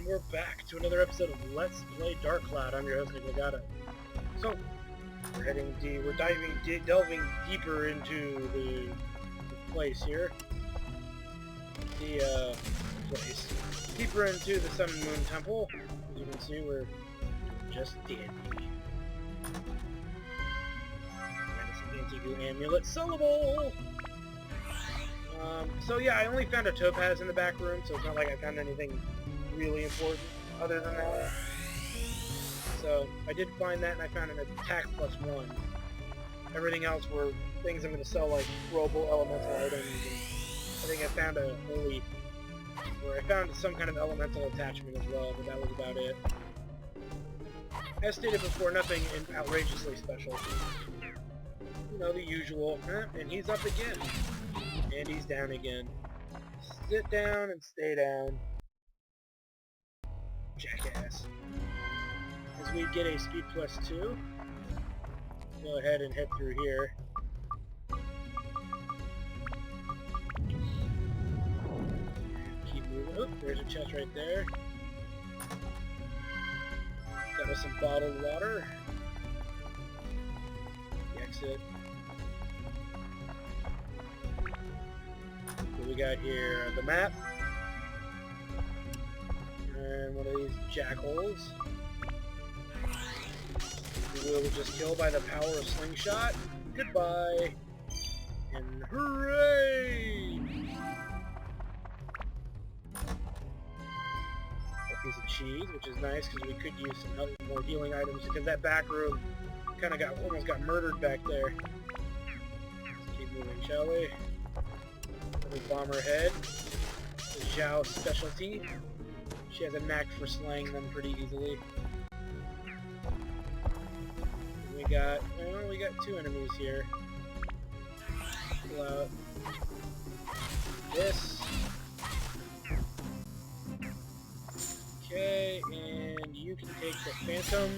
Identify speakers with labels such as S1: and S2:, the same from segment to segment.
S1: and we're back to another episode of Let's Play Dark Cloud. I'm your host, Nick Legata. So, we're delving deeper into the place here. Deeper into the Sun and Moon Temple. As you can see, we're just dandy. And it's an anti-goo amulet sellable! So yeah, I only found a topaz in the back room, so it's not like I found anything really important other than that. So I did find that, and I found an attack +1. Everything else were things I'm going to sell, like throwable elemental items, and I think I found I found some kind of elemental attachment as well, but that was about it. As stated before, nothing outrageously special. You know, the usual. And he's up again. And he's down again. Sit down and stay down. Jackass. As we get a speed +2, go ahead and head through here. Keep moving. Oh, there's a chest right there. Got us some bottled water. The exit. What we got here? The map. And one of these jackholes. We will just kill by the power of slingshot. Goodbye. And hooray! A piece of cheese, which is nice because we could use some more healing items because that back room kind of almost got murdered back there. Let's keep moving, shall we? Bomber head, Zhao's specialty. She has a knack for slaying them pretty easily. We got two enemies here. Pull out this. Okay, and you can take the Phantom.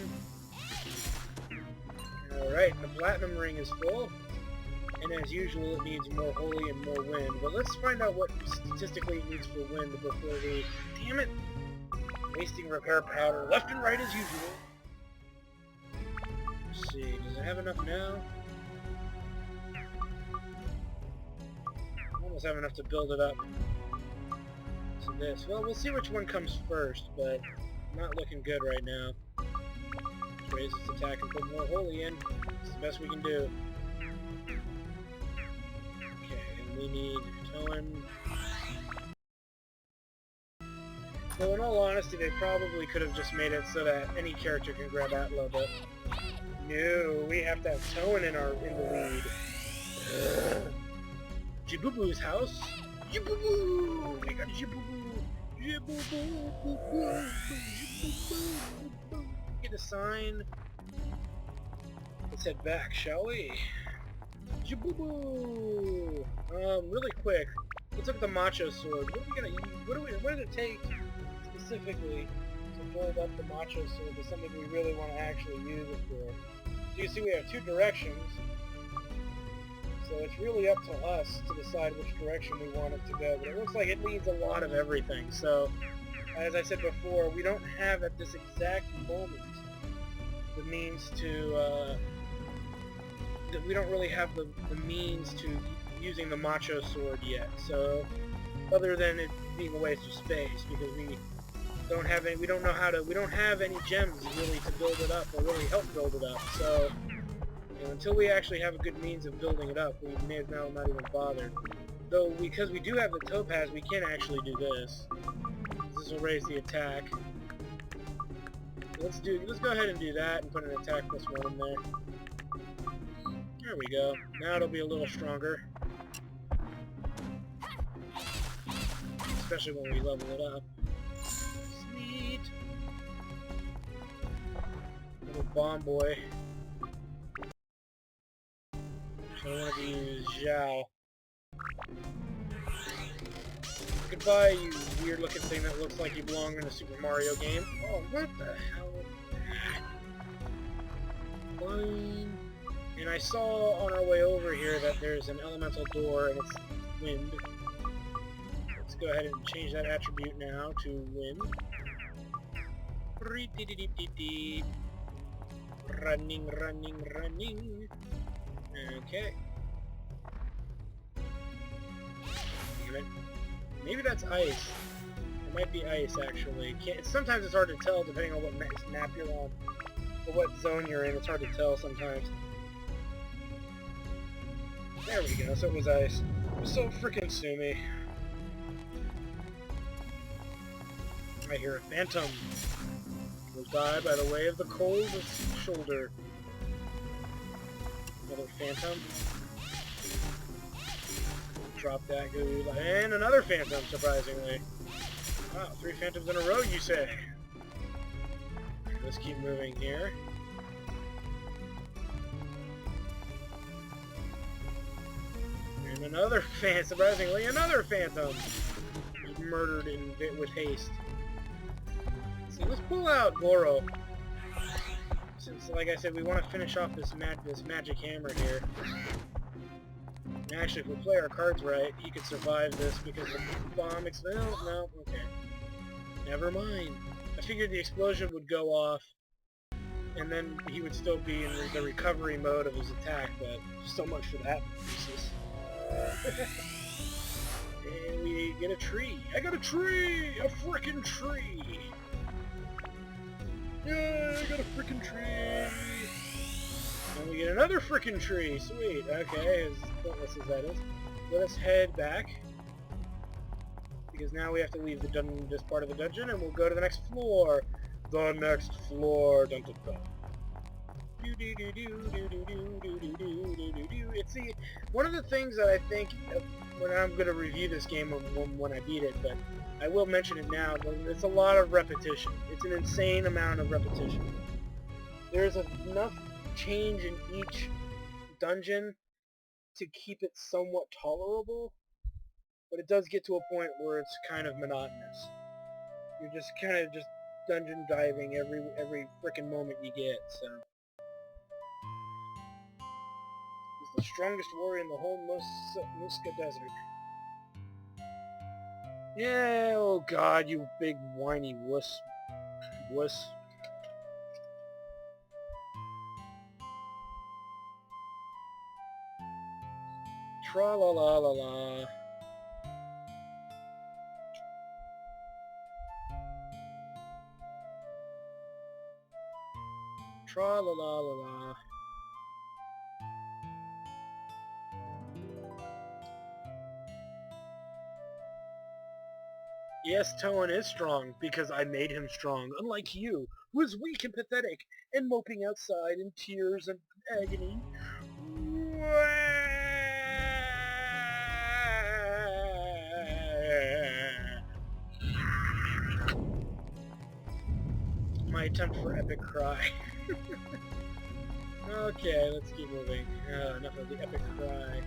S1: Alright, the Platinum Ring is full. And as usual, it needs more holy and more wind. But let's find out what statistically it needs for wind before we... Damn it! Wasting repair powder left and right as usual. Let's see, does it have enough now? Almost have enough to build it up. So this. Well, we'll see which one comes first, but not looking good right now. Let's raise its attack and put more holy in. It's the best we can do. We need towing. So in all honesty, they probably could have just made it so that any character can grab that level. No, we have to have towing in the lead. Jibubu's house. Jibubu! We got Jibubu! Jibubu! Get a sign. Let's head back, shall we? Jibubu! Really quick, let's look at the Macho Sword. What are we gonna use? What does it take specifically to build up the Macho Sword to something we really want to actually use it for? So you see we have two directions, so it's really up to us to decide which direction we want it to go, but it looks like it needs a lot of everything. So, as I said before, we don't have at this exact moment the means to, we don't really have the means to using the Macho Sword yet, so other than it being a waste of space, because we don't have any gems really to build it up or really help build it up. So until we actually have a good means of building it up, we may as well not even bother. Though because we do have the topaz, we can actually do this. This will raise the attack. Let's go ahead and do that and put an attack +1 in there. There we go. Now it'll be a little stronger. Especially when we level it up. Sweet! Little bomb boy. So I want to use Zhao. Goodbye, you weird looking thing that looks like you belong in a Super Mario game. Oh, what the hell? Fine. And I saw on our way over here that there's an elemental door and it's wind. Let's go ahead and change that attribute now to wind. Running, running, running. Okay. Damn it. Maybe that's ice. It might be ice, actually. Sometimes it's hard to tell depending on what map you're on. Or what zone you're in. It's hard to tell sometimes. There we go. So it was ice. So freaking sue me. I hear a phantom. Will die by the way of the cold shoulder. Another phantom. Drop that goo. And another phantom, surprisingly. Wow, 3 phantoms in a row, you say? Let's keep moving here. And another phantom, surprisingly, another phantom! Murdered with haste. So let's pull out Goro. Since, like I said, we want to finish off this magic hammer here. And actually, if we play our cards right, he could survive this because the bomb explodes. No, okay. Never mind. I figured the explosion would go off, and then he would still be in the recovery mode of his attack, but so much for that. And we get a tree. I got a tree! A frickin' tree! Yeah, I got a frickin' tree! And we get another frickin' tree! Sweet, okay, as pointless as that is. Let us head back. Because now we have to leave this part of the dungeon, and we'll go to the next floor. The next floor! Dun dun dun. It's one of the things that I think when I'm going to review this game when I beat it, but I will mention it now, but it's a lot of repetition. It's an insane amount of repetition. There's enough change in each dungeon to keep it somewhat tolerable, but it does get to a point where it's kind of monotonous. You're just kind of just dungeon diving every frickin' moment you get, so... The strongest warrior in the whole Muska Desert. Yeah, oh god, you big whiny wuss. Wuss. Tra-la-la-la-la. Tra-la-la-la-la. Yes, Toan is strong, because I made him strong, unlike you, who is weak and pathetic, and moping outside in tears and agony. My attempt for epic cry. Okay, let's keep moving. Enough of the epic cry.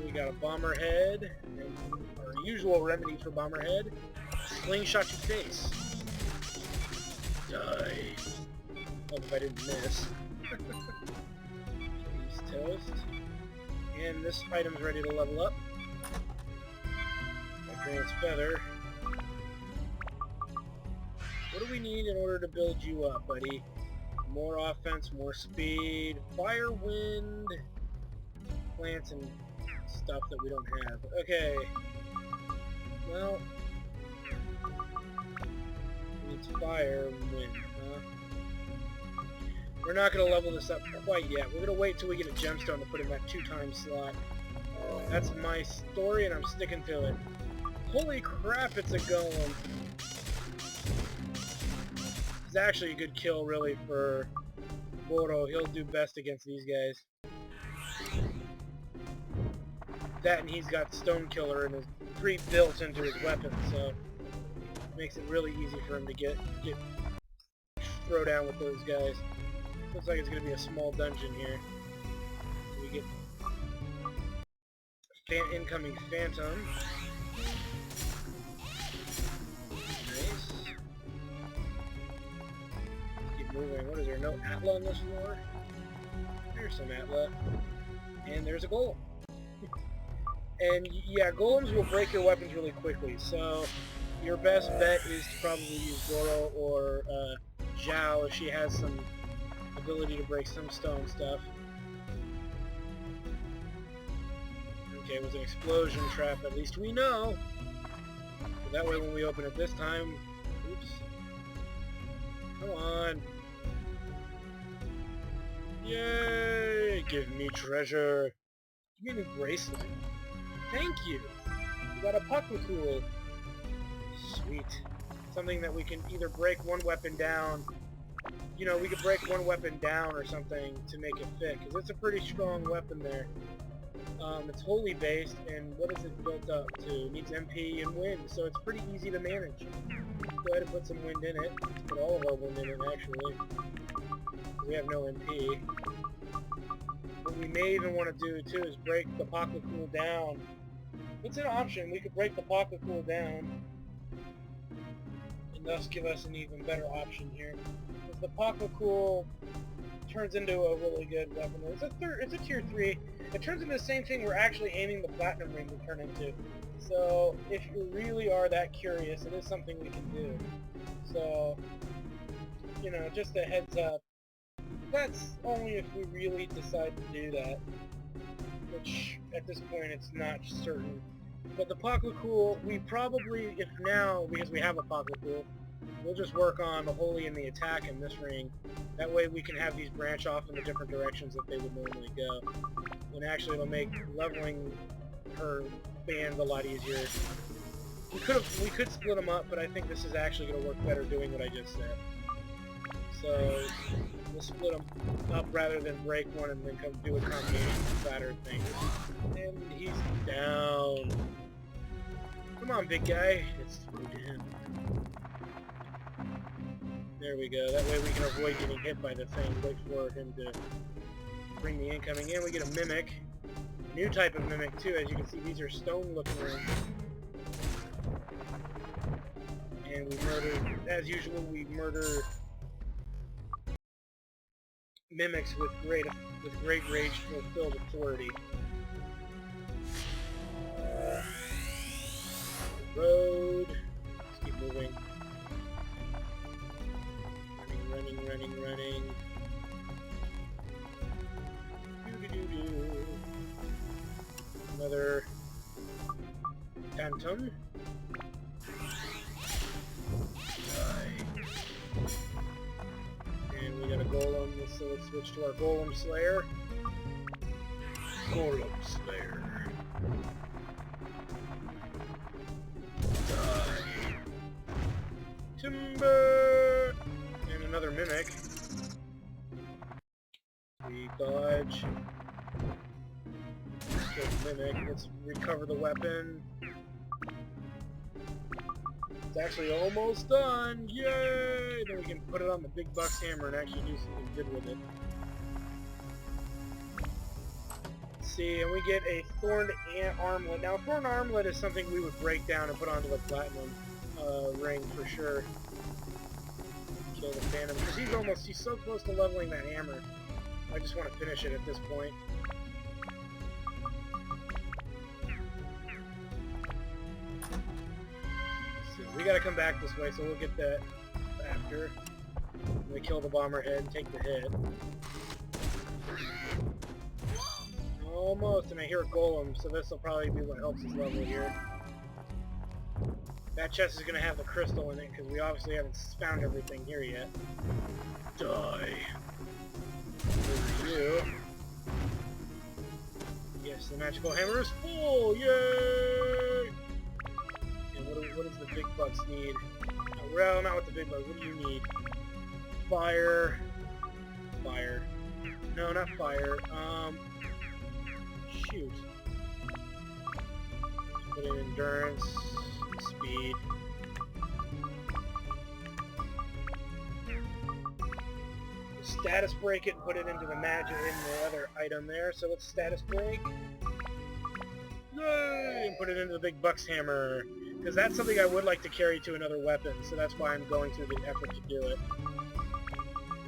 S1: We got a bomber head, and our usual remedy for bomber head, slingshot your face. Die. Hope if I didn't miss. Cheese toast. And this item's ready to level up. Advanced feather. What do we need in order to build you up, buddy? More offense, more speed, fire, wind, plants, and stuff that we don't have. Okay. Well, it's fire and wind, huh? We're not going to level this up quite yet. We're going to wait till we get a gemstone to put in that 2-time slot. That's my story, and I'm sticking to it. Holy crap, it's a golem. It's actually a good kill, really, for Goro. He'll do best against these guys. That, and he's got Stone Killer and is pre-built into his weapon, so it makes it really easy for him to get throw down with those guys. Looks like it's going to be a small dungeon here. So we get incoming Phantom. Nice. Keep moving. What is there? No Atla on this floor? There's some Atla. And there's a golem. And yeah, golems will break your weapons really quickly, so your best bet is to probably use Goro or Zhao if she has some ability to break some stone stuff. Okay, it was an explosion trap, at least we know. So that way when we open it this time... Oops. Come on. Yay! Give me treasure. Give me a new bracelet. Thank you! We got a Pucklecool. Sweet. Something that we can either break one weapon down. You know, we could break one weapon down or something to make it fit, because it's a pretty strong weapon there. It's holy based, and what is it built up to? It needs MP and wind, so it's pretty easy to manage. Go ahead and put some wind in it. Let's put all of our wind in it, actually. We have no MP. What we may even want to do, too, is break the Pucklecool down. It's an option. We could break the Pucklecool down, and thus give us an even better option here. If the Pucklecool turns into a really good weapon, it's a tier 3. It turns into the same thing we're actually aiming the Platinum Ring to turn into. So, if you really are that curious, it is something we can do. So, you know, just a heads up. That's only if we really decide to do that. Which, at this point, it's not certain. But the Pucklecool, we probably, if now, because we have a Pucklecool, we'll just work on the Holy and the attack in this ring. That way we can have these branch off in the different directions that they would normally go. And actually it'll make leveling her bands a lot easier. We could split them up, but I think this is actually going to work better doing what I just said. So we'll split them up rather than break one and then come do a combination batter thing. And he's down. Come on, big guy. It's through to him. There we go. That way we can avoid getting hit by the thing. Wait for him to bring the incoming in. We get a Mimic. A new type of Mimic, too. As you can see, these are stone-looking rings. And we murder, as usual, we murder Mimics with great rage-filled authority. Road. Let's keep moving. Running. Doo-doo-doo-doo. Another Phantom. And we got a Golem, so let's switch to our Golem Slayer. Golem Slayer. Die. Timber! And another Mimic. We dodge. Kill the Mimic. Let's recover the weapon. It's actually almost done! Yay! Then we can put it on the big buck's hammer and actually do something good with it. Let's see, and we get a Thorned Armlet. Now, Thorned Armlet is something we would break down and put onto the Platinum ring for sure. Kill the Phantom, because he's so close to leveling that hammer. I just want to finish it at this point. We gotta come back this way, so we'll get that after. We kill the bomber head and take the hit. Almost, and I hear a golem, so this will probably be what helps us level here. That chest is gonna have the crystal in it, because we obviously haven't found everything here yet. Die. There's you. Yes, the magical hammer is full! Yay! What does the big bucks need? Well, not with the big bucks. What do you need? Fire. Fire. No, not fire. Shoot. Put in endurance, speed. Status break it and put it into the magic in the other item there. So let's status break. Yay! And put it into the big buck's hammer. Because that's something I would like to carry to another weapon, so that's why I'm going through the effort to do it.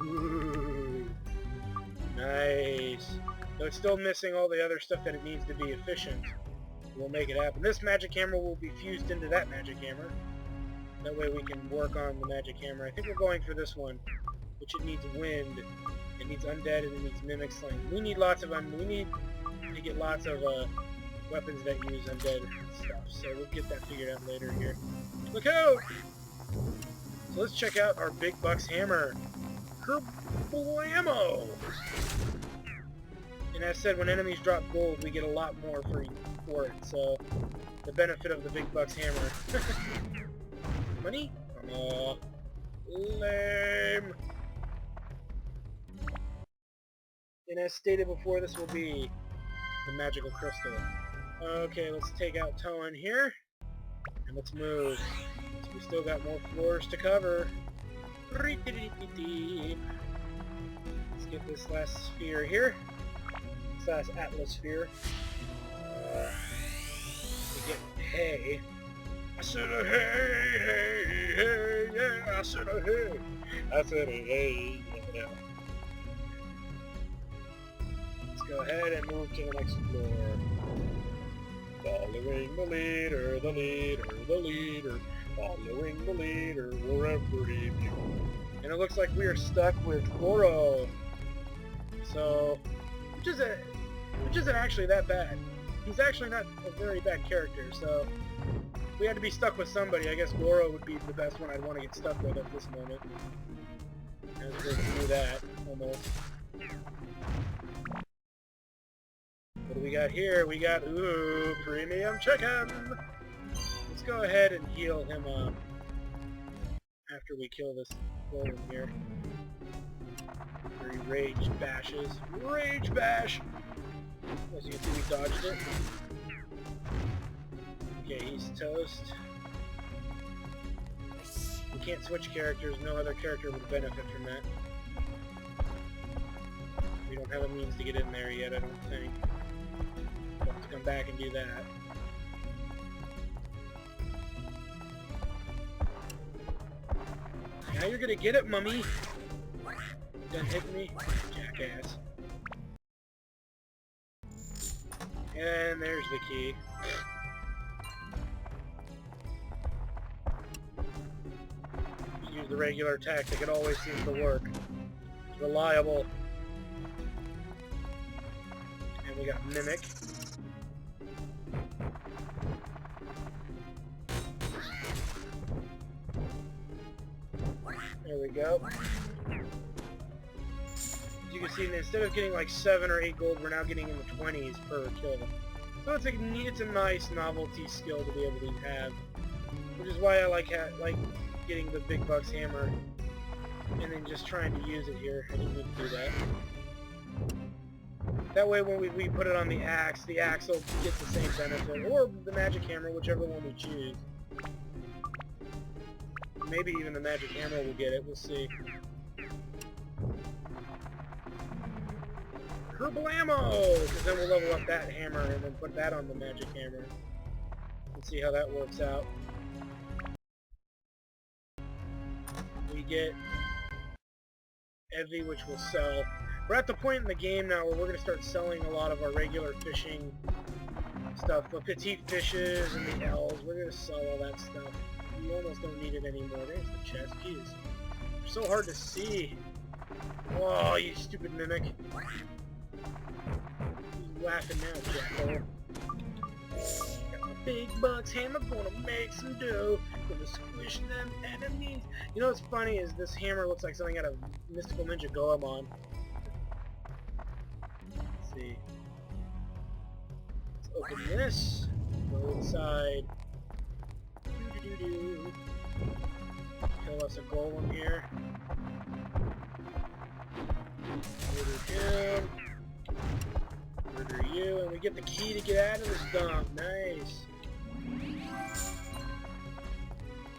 S1: Ooh. Nice. Though it's still missing all the other stuff that it needs to be efficient. We'll make it happen. This magic hammer will be fused into that magic hammer. That way we can work on the magic hammer. I think we're going for this one, which it needs wind, it needs undead, and it needs mimic slaying. We need lots of we need to get lots of weapons that use undead stuff. So we'll get that figured out later here. Look out! So let's check out our big bucks hammer. Kerblamo! And as said, when enemies drop gold, we get a lot more for it. So the benefit of the big bucks hammer. Money? Oh, lame. And as stated before, this will be the magical crystal. Okay, let's take out Toan here. And let's move. So we still got more floors to cover. Let's get this last sphere here. This last atmosphere. We get hay. I said a hey, hey, hey, yeah, I said a hey. I said a hey, yeah. Let's go ahead and move to the next floor. Following the leader, the leader, the leader. Following the leader, wherever he be. And it looks like we are stuck with Goro. So, which isn't actually that bad. He's actually not a very bad character, so if we had to be stuck with somebody, I guess Goro would be the best one I'd want to get stuck with at this moment. As we're going to do that, almost. What do we got here? We got, ooh, premium chicken! Let's go ahead and heal him up after we kill this golem here. Where he rage bashes. Rage bash! As you can see, we dodged it. Okay, he's toast. We can't switch characters. No other character would benefit from that. We don't have a means to get in there yet, I don't think. We'll have to come back and do that. Now you're gonna get it, mummy! Done hitting me? Jackass. And there's the key. Use the regular tactic, it always seems to work. It's reliable. And we got Mimic. There we go. As you can see, instead of getting like 7 or 8 gold, we're now getting in the 20s per kill. So it's a nice novelty skill to be able to have. Which is why I like getting the big bucks hammer and then just trying to use it here. I didn't need to do that. That way when we put it on the axe will get the same benefit. Or the magic hammer, whichever one we choose. Maybe even the magic hammer will get it, we'll see. Kerblamo! Because then we'll level up that hammer and then put that on the magic hammer. And see how that works out. We get Evie, which will sell. We're at the point in the game now where we're going to start selling a lot of our regular fishing stuff. The petite fishes and the elves, we're going to sell all that stuff. We almost don't need it anymore. There's the chest. Jeez. They're so hard to see. Oh, you stupid mimic. He's laughing now, Jackal. Got my big bucks hammer, gonna make some dough. Gonna squish them enemies. You know what's funny is this hammer looks like something out of Mystical Ninja Goemon. Let's see. Let's open this. Go inside. Doo-doo-doo-doo. Kill us a golem here. Murder him. Murder you, and we get the key to get out of this dump. Nice.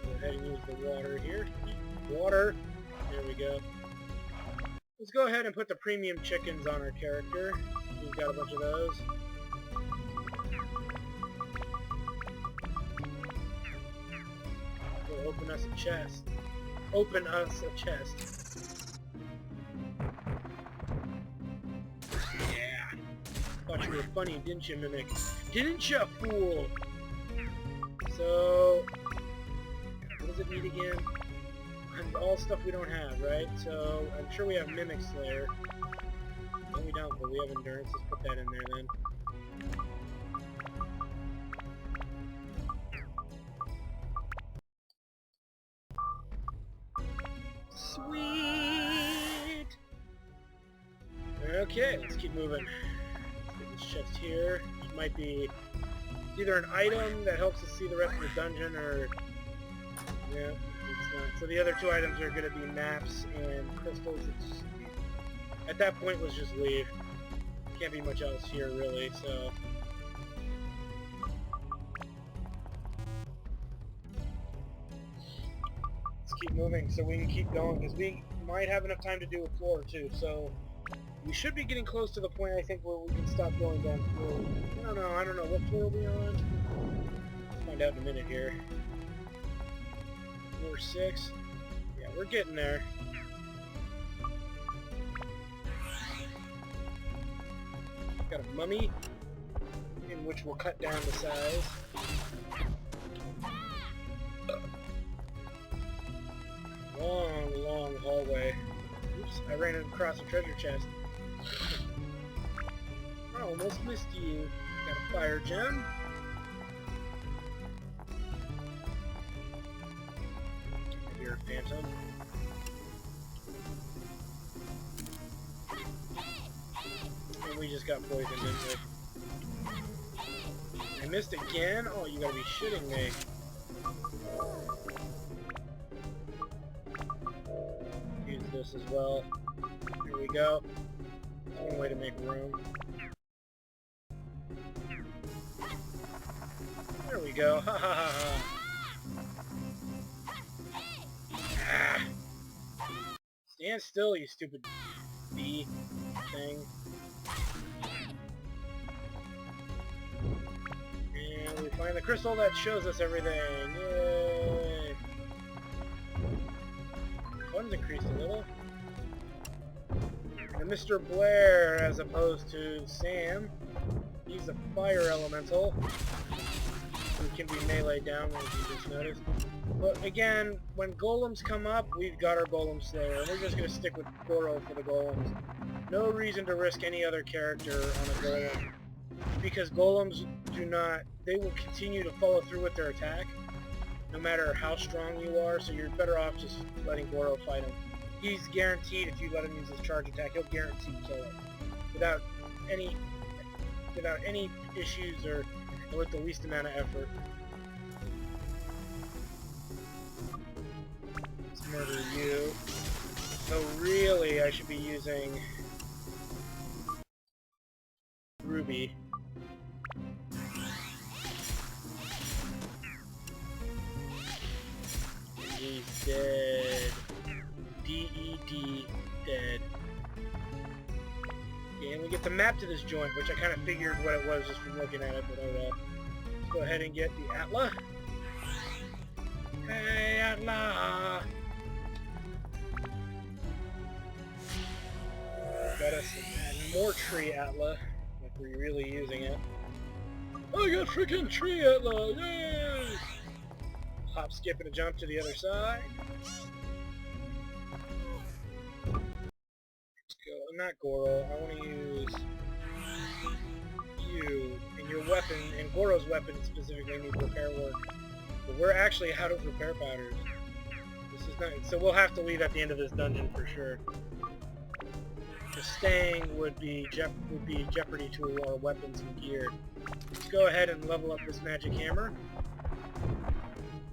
S1: Go ahead and use the water here. Water. There we go. Let's go ahead and put the premium chickens on our character. We've got a bunch of those. We'll open us a chest. Open us a chest. Yeah. Thought you were funny, didn't you, Mimic? Didn't you, fool? So, what does it need again? And all stuff we don't have, right? So, I'm sure we have Mimic Slayer. No, we don't, but we have Endurance. Let's put that in there then. Sweet! Okay, let's keep moving. Let's get this chest here. It might be either an item that helps us see the rest of the dungeon, or... yeah, it's not. So the other two items are going to be maps and crystals. At that point, let's just leave. Can't be much else here, really, so... let's keep moving so we can keep going, because we might have enough time to do a floor, too, so... we should be getting close to the point, I think, where we can stop going down floor. I don't know. What floor are we on? We'll find out in a minute here. Floor 6? Yeah, we're getting there. Got a mummy, in which we'll cut down the size. Long hallway. Oops, I ran across a treasure chest. I almost missed you. Got a fire gem. You're a phantom. And we just got poisoned, didn't we? I missed again? Oh, you gotta be shitting me. Use this as well. Here we go. That's one way to make room. There we go. Ha ha ha ha. Ah. Stand still, you stupid bee thing. And we find the crystal that shows us everything. Yay! Fun's increased a little. And Mr. Blair, as opposed to Sam, he's a fire elemental. Who can be melee down, as you just noticed. But again, when golems come up, we've got our golem slayer, and we're just going to stick with Goro for the golems. No reason to risk any other character on a golem, because golems do not, they will continue to follow through with their attack, no matter how strong you are, so you're better off just letting Goro fight him. He's guaranteed, if you let him use his charge attack, he'll guarantee kill it, without any issues or with the least amount of effort. Let's murder you. So really, I should be using Ruby. He's dead. D-E-D, dead. Okay, and we get the map to this joint, which I kind of figured what it was just from looking at it, but oh well. Let's go ahead and get the Atla. Hey, Atla! Got us more tree Atla, if we're really using it. I got freaking tree Atla! Yay! Hop, skip, and a jump to the other side. Not Goro, I want to use you, and your weapon, and Goro's weapon specifically needs repair work. But we're actually out of repair powders. This is not, so we'll have to leave at the end of this dungeon for sure. Just staying would be jeopardy to our weapons and gear. Let's go ahead and level up this magic hammer.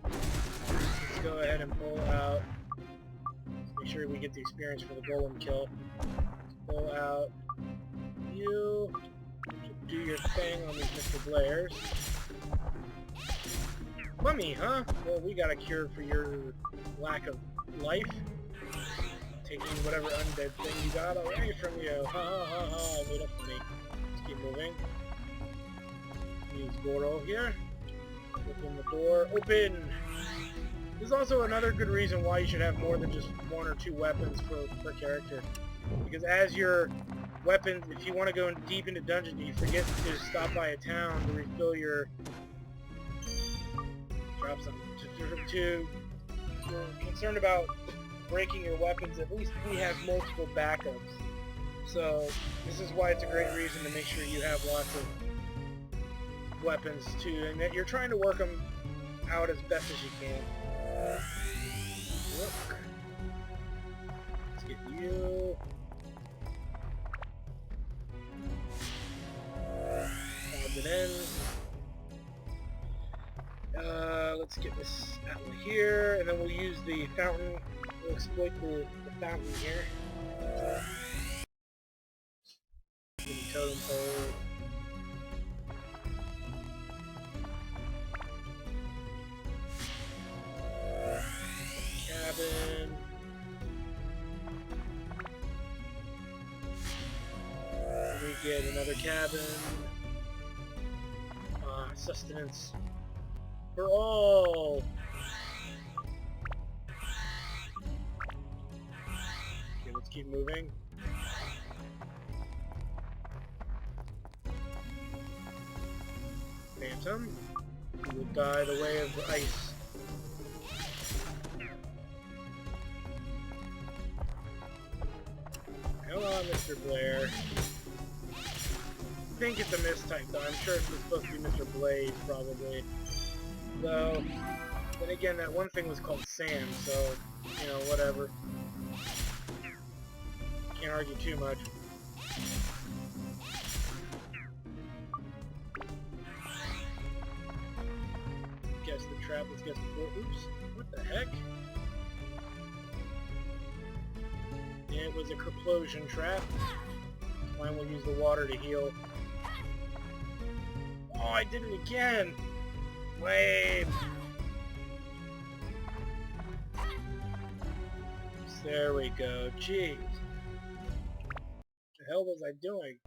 S1: Let's go ahead and pull out. Let's make sure we get the experience for the golem kill. Pull out you, do your thing on these Mr. Blairs. Mummy, huh? Well, we got a cure for your lack of life. Taking whatever undead thing you got away from you. Ha ha ha ha, I made up for me. Let's keep moving. Use Goro here. Open the door. Open! There's also another good reason why you should have more than just one or two weapons per character. Because as your weapons, if you want to go deep into dungeons, you forget to stop by a town to refill your... drop something. To if you're concerned about breaking your weapons, at least we have multiple backups. So this is why it's a great reason to make sure you have lots of weapons too, and that you're trying to work them out as best as you can. Look. Let's get you. Odds and ends. Let's get this out of here, and then we'll use the fountain. We'll exploit the fountain here. Totem pole. Cabin. We get another cabin. Sustenance for all. Okay, let's keep moving. Phantom, you will die the way of the ice. Come on, Mr. Blair. I think it's a mistype, though. I'm sure it's supposed to be Mr. Blaze, probably. Though, then again, that one thing was called Sam, so, you know, whatever. Can't argue too much. Guess the trap, let's guess before. Oops, what the heck? Yeah, it was a Kerplosion trap. Mine will use the water to heal. Oh, I did it again! Wave! There we go. Jeez. What the hell was I doing?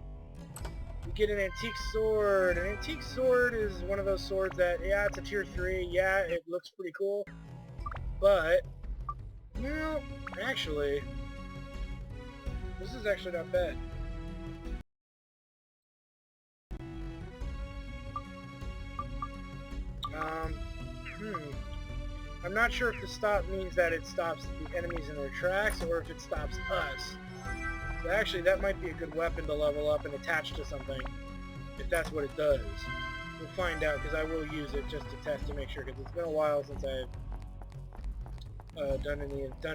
S1: We get an antique sword. An antique sword is one of those swords that, yeah, it's a tier 3. Yeah, it looks pretty cool. But, well, actually, this is actually not bad. I'm not sure if the stop means that it stops the enemies in their tracks or if it stops us. So actually, that might be a good weapon to level up and attach to something, if that's what it does. We'll find out, because I will use it just to test to make sure, because it's been a while since I've done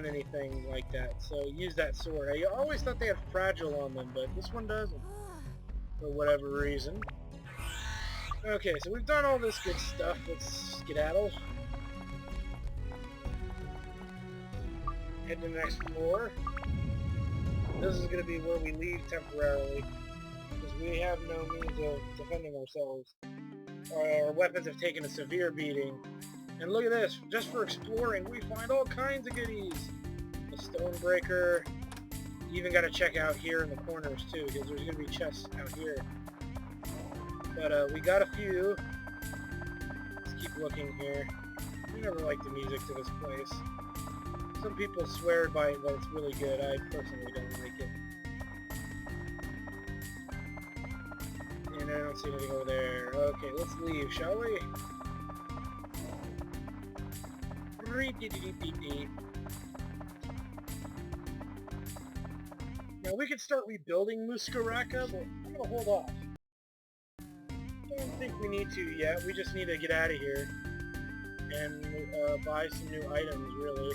S1: anything like that. So use that sword. I always thought they had fragile on them, but this one doesn't, for whatever reason. Okay, so we've done all this good stuff. Let's skedaddle. Head to the next floor. This is going to be where we leave temporarily, because we have no means of defending ourselves. Our weapons have taken a severe beating. And look at this, just for exploring, we find all kinds of goodies. A stone breaker. You even got to check out here in the corners too, because there's going to be chests out here. But we got a few. Let's keep looking here. We never liked the music to this place. Some people swear by it that it's really good. I personally don't like it. And I don't see anything over there. Okay, let's leave, shall we? Now we could start rebuilding Muskaraka, but I'm gonna hold off. I don't think we need to yet. We just need to get out of here and buy some new items, really.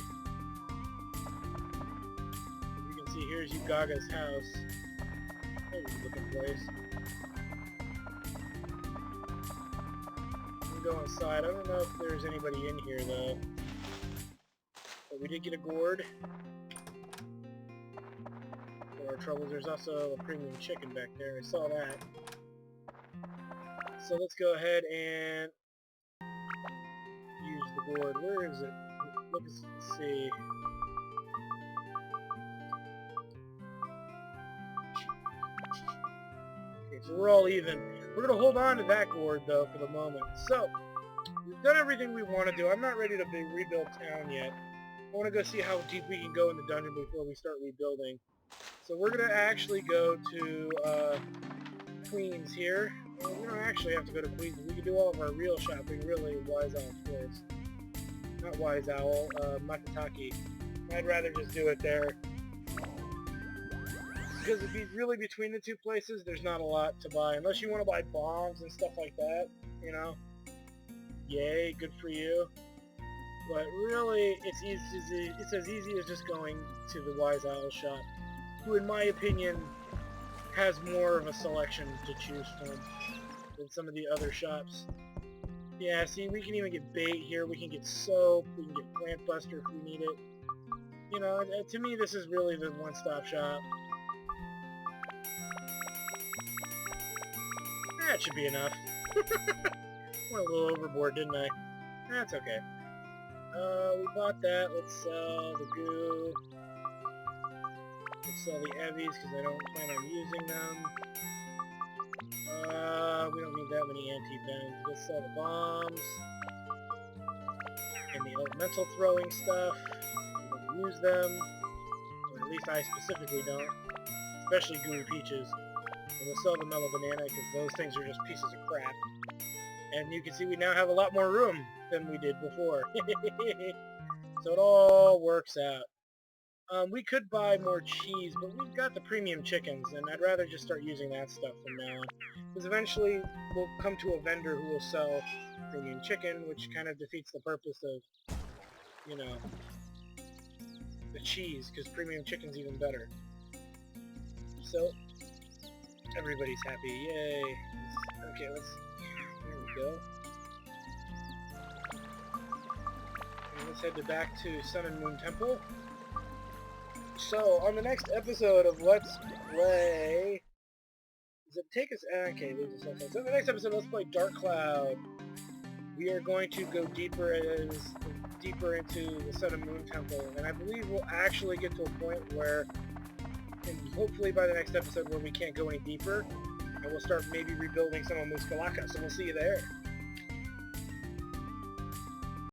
S1: Here's Ugaga's house. That was a looking place. We can go inside. I don't know if there's anybody in here though. But we did get a gourd. For our troubles, there's also a premium chicken back there. I saw that. So let's go ahead and use the gourd. Where is it? Let's see. So we're all even. We're going to hold on to that gourd, though, for the moment. So, we've done everything we want to do. I'm not ready to rebuild town yet. I want to go see how deep we can go in the dungeon before we start rebuilding. So we're going to actually go to Queens here. Well, we don't actually have to go to Queens. We can do all of our real shopping, really, in Wise Island Forest. not Wise Owl, Matataki. I'd rather just do it there. Because it'd be really between the two places, there's not a lot to buy. Unless you want to buy bombs and stuff like that, you know. Yay, good for you. But really, it's as easy as just going to the Wise Owl shop, who in my opinion has more of a selection to choose from than some of the other shops. Yeah, see, we can even get bait here, we can get soap, we can get plant buster if we need it. You know, to me this is really the one-stop shop. That should be enough. Went a little overboard, didn't I? That's okay. We bought that. Let's sell the goo. Let's sell the Evies because I don't plan on using them. We don't need that many anti-venoms. Let's sell the bombs. And the elemental throwing stuff. We don't use them. Or at least I specifically don't. Especially gooey peaches. And we'll sell the mellow banana because those things are just pieces of crap. And you can see we now have a lot more room than we did before. So it all works out. We could buy more cheese, but we've got the premium chickens, and I'd rather just start using that stuff from now on. Because eventually we'll come to a vendor who will sell premium chicken, which kind of defeats the purpose of, you know, the cheese, because premium chicken's even better. So, everybody's happy. Yay. Okay, let's... There we go. And let's head back to Sun and Moon Temple. So, on the next episode of Let's Play... Does it take us... Okay, leave this open. So, on the next episode, Let's Play Dark Cloud. We are going to go deeper into the Sun and Moon Temple. And I believe we'll actually get to a point where... And hopefully by the next episode where we can't go any deeper, and we'll start maybe rebuilding some of Muskalaka, so we'll see you there.